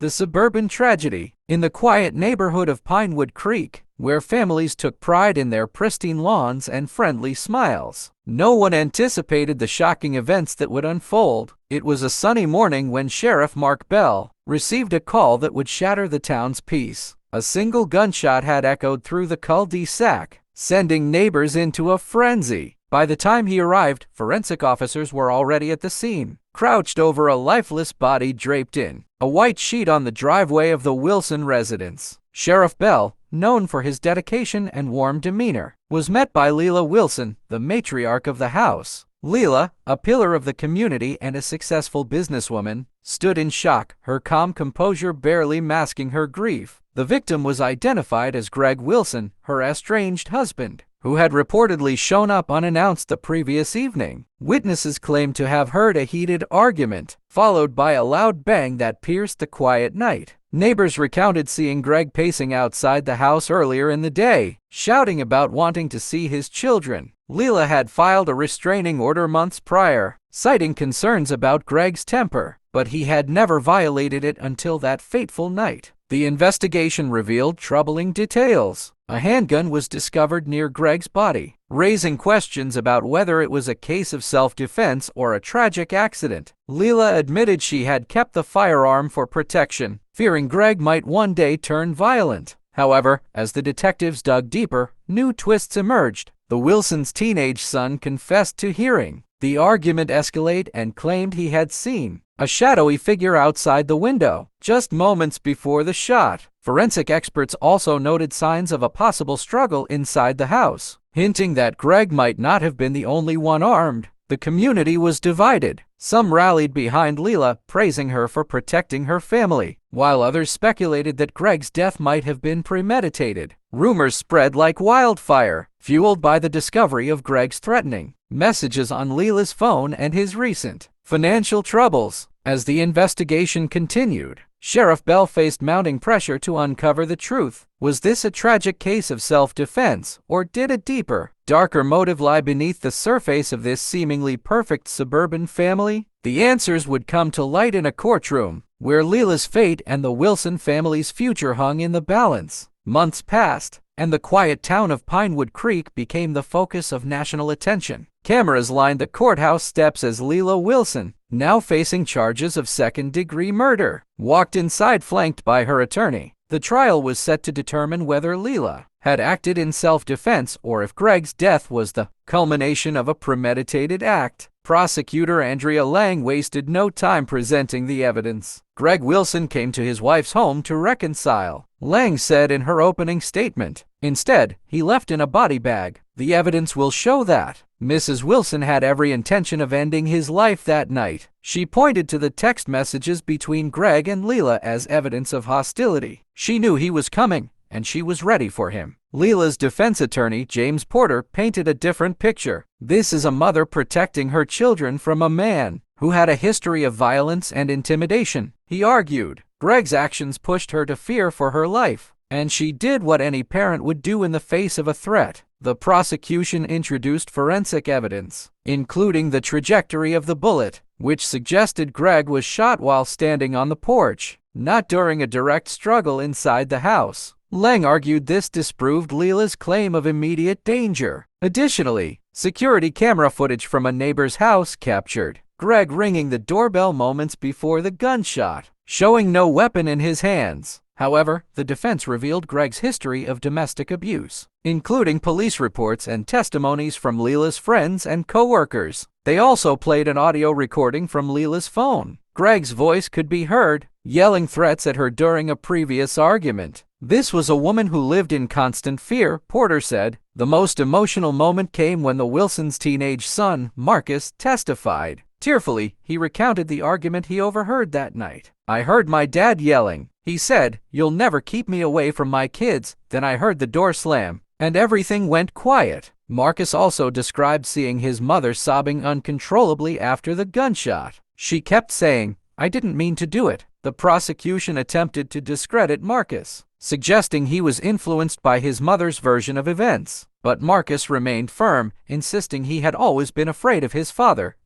The Suburban Tragedy. In the quiet neighborhood of Pinewood Creek, where families took pride in their pristine lawns and friendly smiles, no one anticipated the shocking events that would unfold. It was a sunny morning when Sheriff Mark Bell received a call that would shatter the town's peace. A single gunshot had echoed through the cul-de-sac, sending neighbors into a frenzy. By the time he arrived, forensic officers were already at the scene, crouched over a lifeless body draped in a white sheet on the driveway of the Wilson residence. Sheriff Bell, known for his dedication and warm demeanor, was met by Lila Wilson, the matriarch of the house. Lila, a pillar of the community and a successful businesswoman, stood in shock, her calm composure barely masking her grief. The victim was identified as Greg Wilson, her estranged husband, who had reportedly shown up unannounced the previous evening. Witnesses claimed to have heard a heated argument, followed by a loud bang that pierced the quiet night. Neighbors recounted seeing Greg pacing outside the house earlier in the day, shouting about wanting to see his children. Lila had filed a restraining order months prior, citing concerns about Greg's temper, but he had never violated it until that fateful night. The investigation revealed troubling details. A handgun was discovered near Greg's body, raising questions about whether it was a case of self-defense or a tragic accident. Lila admitted she had kept the firearm for protection, fearing Greg might one day turn violent. However, as the detectives dug deeper, new twists emerged. The Wilsons' teenage son confessed to hearing the argument escalate and claimed he had seen a shadowy figure outside the window just moments before the shot. Forensic experts also noted signs of a possible struggle inside the house, hinting that Greg might not have been the only one armed. The community was divided. Some rallied behind Lila, praising her for protecting her family, while others speculated that Greg's death might have been premeditated. Rumors spread like wildfire, fueled by the discovery of Greg's threatening messages on Lila's phone and his recent financial troubles. As the investigation continued, Sheriff Bell faced mounting pressure to uncover the truth. Was this a tragic case of self-defense, or did a deeper, darker motive lie beneath the surface of this seemingly perfect suburban family? The answers would come to light in a courtroom, where Lila's fate and the Wilson family's future hung in the balance. Months passed, and the quiet town of Pinewood Creek became the focus of national attention. Cameras lined the courthouse steps as Lila Wilson, now facing charges of second-degree murder, walked inside flanked by her attorney. The trial was set to determine whether Lila had acted in self-defense or if Greg's death was the culmination of a premeditated act. Prosecutor Andrea Lang wasted no time presenting the evidence. Greg Wilson came to his wife's home to reconcile, Lang said in her opening statement. Instead, he left in a body bag. The evidence will show that Mrs. Wilson had every intention of ending his life that night. She pointed to the text messages between Greg and Lila as evidence of hostility. She knew he was coming, and she was ready for him. Lila's defense attorney, James Porter, painted a different picture. This is a mother protecting her children from a man who had a history of violence and intimidation, he argued. Greg's actions pushed her to fear for her life, and she did what any parent would do in the face of a threat. The prosecution introduced forensic evidence, including the trajectory of the bullet, which suggested Greg was shot while standing on the porch, not during a direct struggle inside the house. Lang argued this disproved Lila's claim of immediate danger. Additionally, security camera footage from a neighbor's house captured Greg ringing the doorbell moments before the gunshot, showing no weapon in his hands. However, the defense revealed Greg's history of domestic abuse, including police reports and testimonies from Lila's friends and co-workers. They also played an audio recording from Lila's phone. Greg's voice could be heard, yelling threats at her during a previous argument. This was a woman who lived in constant fear, Porter said. The most emotional moment came when the Wilsons' teenage son, Marcus, testified. Tearfully, he recounted the argument he overheard that night. I heard my dad yelling. He said, "You'll never keep me away from my kids." Then I heard the door slam, and everything went quiet. Marcus also described seeing his mother sobbing uncontrollably after the gunshot. She kept saying, "I didn't mean to do it." The prosecution attempted to discredit Marcus, suggesting he was influenced by his mother's version of events. But Marcus remained firm, insisting he had always been afraid of his father.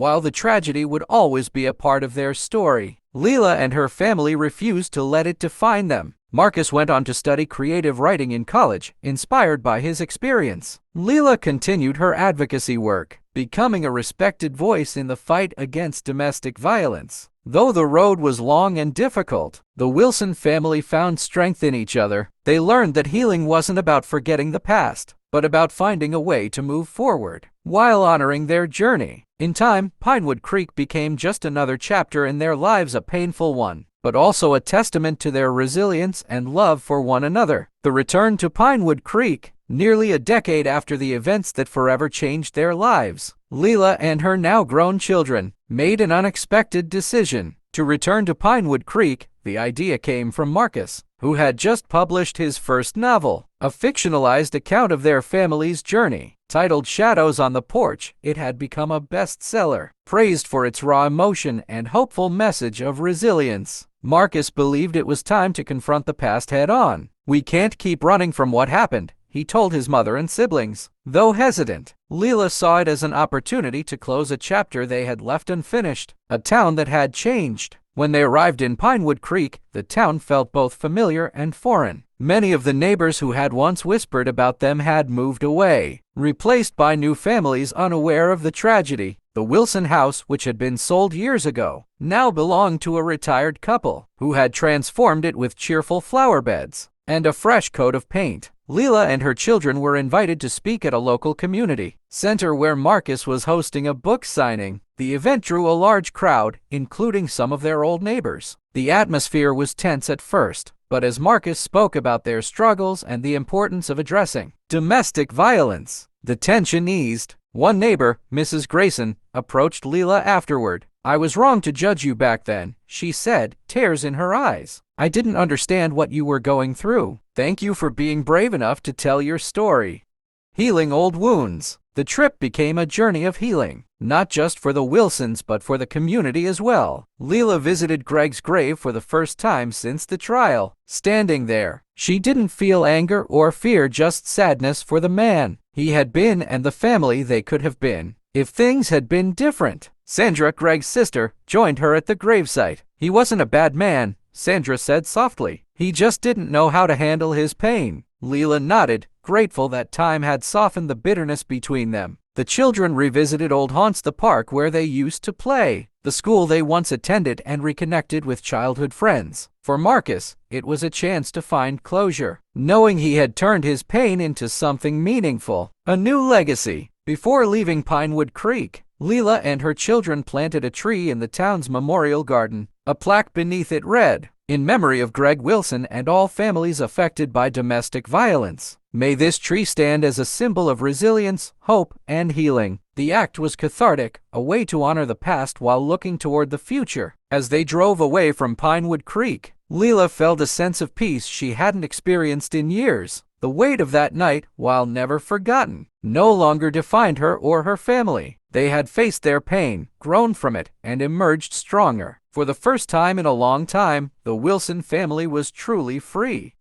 while the tragedy would always be a part of their story. Lila and her family refused to let it define them. Marcus went on to study creative writing in college, inspired by his experience. Lila continued her advocacy work, becoming a respected voice in the fight against domestic violence. Though the road was long and difficult, the Wilson family found strength in each other. They learned that healing wasn't about forgetting the past, but about finding a way to move forward, while honoring their journey. In time, Pinewood Creek became just another chapter in their lives, a painful one, but also a testament to their resilience and love for one another. The return to Pinewood Creek, nearly a decade after the events that forever changed their lives. Lila and her now-grown children made an unexpected decision to return to Pinewood Creek. The idea came from Marcus, who had just published his first novel, a fictionalized account of their family's journey. Titled Shadows on the Porch, it had become a bestseller, praised for its raw emotion and hopeful message of resilience. Marcus believed it was time to confront the past head-on. "We can't keep running from what happened," he told his mother and siblings. Though hesitant, Lila saw it as an opportunity to close a chapter they had left unfinished, a town that had changed. When they arrived in Pinewood Creek, the town felt both familiar and foreign. Many of the neighbors who had once whispered about them had moved away, replaced by new families unaware of the tragedy. The Wilson house, which had been sold years ago, now belonged to a retired couple who had transformed it with cheerful flower beds and a fresh coat of paint. Lila and her children were invited to speak at a local community center where Marcus was hosting a book signing. The event drew a large crowd, including some of their old neighbors. The atmosphere was tense at first, but as Marcus spoke about their struggles and the importance of addressing domestic violence, the tension eased. One neighbor, Mrs. Grayson, approached Lila afterward. "I was wrong to judge you back then," she said, tears in her eyes. "I didn't understand what you were going through. Thank you for being brave enough to tell your story." Healing old wounds. The trip became a journey of healing, not just for the Wilsons but for the community as well. Lila visited Greg's grave for the first time since the trial. Standing there, she didn't feel anger or fear, just sadness for the man he had been and the family they could have been if things had been different. Sandra, Greg's sister, joined her at the gravesite. "He wasn't a bad man," Sandra said softly. "He just didn't know how to handle his pain." Lila nodded, grateful that time had softened the bitterness between them. The children revisited old haunts, the park where they used to play, the school they once attended, and reconnected with childhood friends. For Marcus, it was a chance to find closure, knowing he had turned his pain into something meaningful, a new legacy. Before leaving Pinewood Creek, Lila and her children planted a tree in the town's memorial garden. A plaque beneath it read, "In memory of Greg Wilson and all families affected by domestic violence. May this tree stand as a symbol of resilience, hope, and healing." The act was cathartic, a way to honor the past while looking toward the future. As they drove away from Pinewood Creek, Lila felt a sense of peace she hadn't experienced in years. The weight of that night, while never forgotten, no longer defined her or her family. They had faced their pain, grown from it, and emerged stronger. For the first time in a long time, the Wilson family was truly free.